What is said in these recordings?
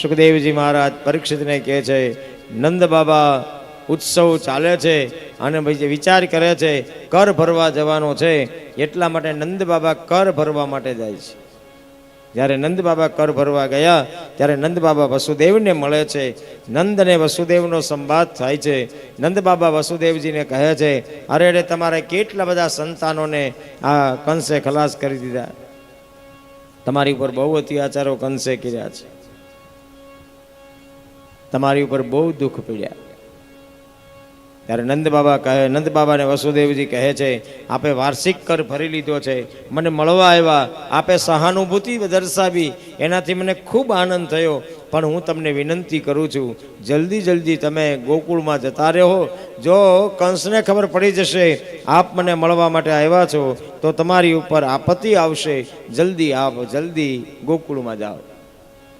સુખદેવજી મહારાજ પરીક્ષિતને કહે છે, નંદ બાબા ઉત્સવ ચાલે છે અને વિચાર કરે છે કર ભરવા જવાનો છે, એટલા માટે નંદ બાબા કર ભરવા માટે જાય છે. જ્યારે નંદ બાબા કર ભરવા ગયા ત્યારે નંદ બાબા વસુદેવને મળે છે. નંદ અને વસુદેવનો સંવાદ થાય છે. નંદ બાબા વસુદેવજીને કહે છે, અરે તમારે કેટલા બધા સંતાનોને આ કંસે ખલાસ કરી દીધા, તમારી ઉપર બહુ અત્યાચારો કંસે કર્યા છે, તમારી ઉપર બહુ દુઃખ પડ્યા. ત્યારે નંદ બાબાને વસુદેવજી કહે છે, આપે વાર્ષિક કર ભરી લીધો છે, મને મળવા આવ્યા, આપે સહાનુભૂતિ દર્શાવી, એનાથી મને ખૂબ આનંદ થયો. પણ હું તમને વિનંતી કરું છું, જલ્દી તમે ગોકુળમાં જતા રહો. જો કંસને ખબર પડી જશે આપ મને મળવા માટે આવ્યા છો તો તમારી ઉપર આપત્તિ આવશે. જલ્દી ગોકુળમાં જાઓ.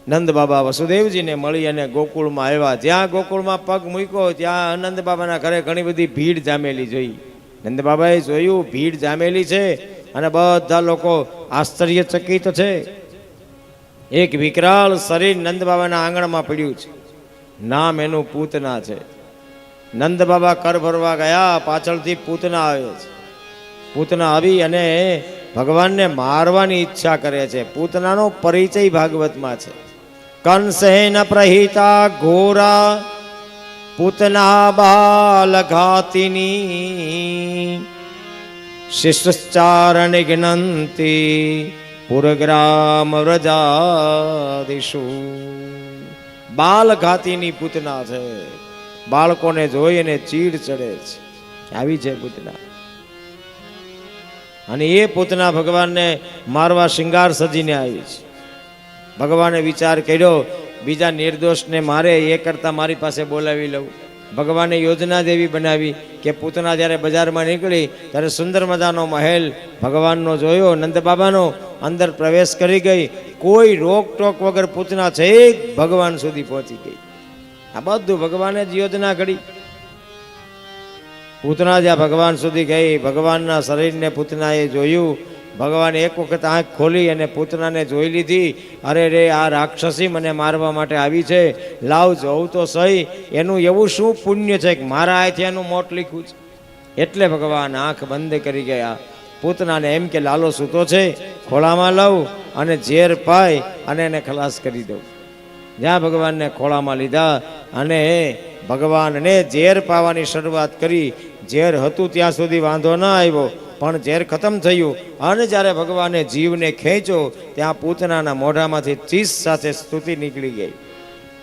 નંદ બાબા વસુદેવજીને મળી અને ગોકુળમાં આવ્યા. જ્યાં ગોકુળમાં પગ મૂક્યો ત્યાં નંદ બાબાના ઘરે ઘણી બધી ભીડ જામેલી જોઈ. નંદ બાબાએ જોયું ભીડ જામેલી છે અને બધા લોકો આશ્ચર્યચકિત છે. એક વિકરાળ શરીર નંદ બાબાના આંગણમાં પડ્યું છે. નામ એનું પૂતના છે. નંદ બાબા કર ભરવા ગયા, પાછળથી પૂતના આવે છે. પૂતના આવી અને ભગવાનને મારવાની ઈચ્છા કરે છે. પૂતનાનો પરિચય ભાગવતમાં છે. કંસેન પ્રહિતા ઘોરા પૂતના બાલ ઘાતિની શિષ્ટારણ જ્ઞંતી પુરગ્રામ વ્રજાદિષુ. બાલ ઘાતીની પૂતના છે. બાળકોને જોઈ અને ચીડ ચડે છે. આવી છે પૂતના. અને એ પૂતના ભગવાનને મારવા શિંગાર સજીને આવી છે. ભગવાને વિચાર કર્યો બીજા નિર્દોષને મારે એ કરતાં મારી પાસે બોલાવી લઉં. ભગવાને યોજના દેવી બનાવી કે પૂતના જ્યારે બજારમાં નીકળી ત્યારે સુંદર મજાનો મહેલ ભગવાનનો જોયો, નંદ બાબાનો. અંદર પ્રવેશ કરી ગઈ. કોઈ રોકટોક વગર પૂતના છેક ભગવાન સુધી પહોંચી ગઈ. આ બધું ભગવાને જ યોજના ઘડી. પૂતના જ્યાં ભગવાન સુધી ગઈ, ભગવાનના શરીરને પૂતનાએ જોયું. ભગવાને એક વખત આંખ ખોલી અને પૂતનાને જોઈ લીધી. અરે આ રાક્ષસી મને મારવા માટે આવી છે, લાવ જોઉં તો સહી એનું એવું શું પુણ્ય છે કે મારા હાથે એનું મોત લીખ્યું છે. એટલે ભગવાન આંખ બંધ કરી ગયા. પૂતનાને એમ કે લાલો સૂતો છે, ખોળામાં લઉં અને ઝેર પાય અને એને ખલાસ કરી દઉં. જ્યાં ભગવાનને ખોળામાં લીધા અને ભગવાનને ઝેર પાવાની શરૂઆત કરી. ઝેર હતું ત્યાં સુધી વાંધો ન આવ્યો, પણ ઝેર ખતમ થયું અને જ્યારે ભગવાને જીવને ખેંચ્યો ત્યાં પૂતનાના મોઢામાંથી ચીસ સાથે સ્તુતિ નીકળી ગઈ.